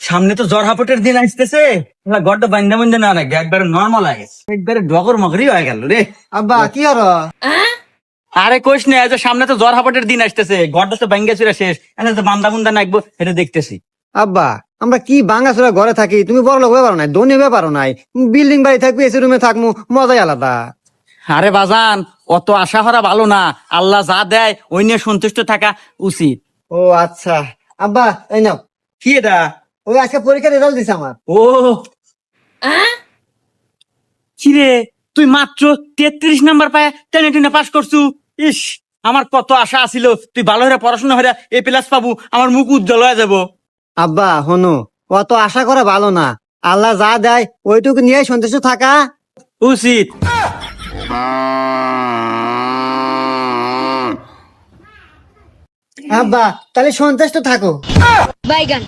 সামনে তো জ্বর হাপটের দিন আসতেছে, গড়টা বান্ধা বান্ধা না নাকি একবারে নর্মাল হয়ে গেছে, একবারে ডগর মগরি হয়ে গেল রে। আব্বা কি হলো? আরে কইস না, যে সামনে তো জ্বর হাপটের দিন আসতেছে, গড়টা তো বাঙ্গা চুরা শেষ, এখন তো বান্ধা বুন্দা নাকবো এটা দেখতেছি। আব্বা আমরা কি ভাঙাচোরা ঘরে থাকি, তুমি বড় লোক ব্যাপারও নাই, ধনী ব্যাপারও নাই, বিল্ডিং বাড়ি থাকবি, এসি রুমে থাকবো, মজাই আলাদা। আরে বাজান, অত আশা করা ভালো না, আল্লাহ যা দেয় ওই নিয়ে সন্তুষ্ট থাকা উচিত। ও আচ্ছা আব্বা এই নাও, কি এটা? ওই আজকে পরীক্ষার রেজাল্ট দিছে আমার। ও কিরে, তুই মাত্র 33 নাম্বার পায় টেনে টেনে পাস করছু। ইস, আমার কত আশা আছিল তুই ভালো হয়ে পড়াশোনা হয়ে এ প্লাস পাবো, আমার মুখ উজ্জ্বল হয়ে যাবো। আব্বা হনু, অত আশা করা ভালো না, আল্লাহ যা দেয় ওইটুকু নিয়ে সন্তুষ্ট থাকা উচিত। আব্বা তাহলে সন্তুষ্ট থাকো। বাইগান।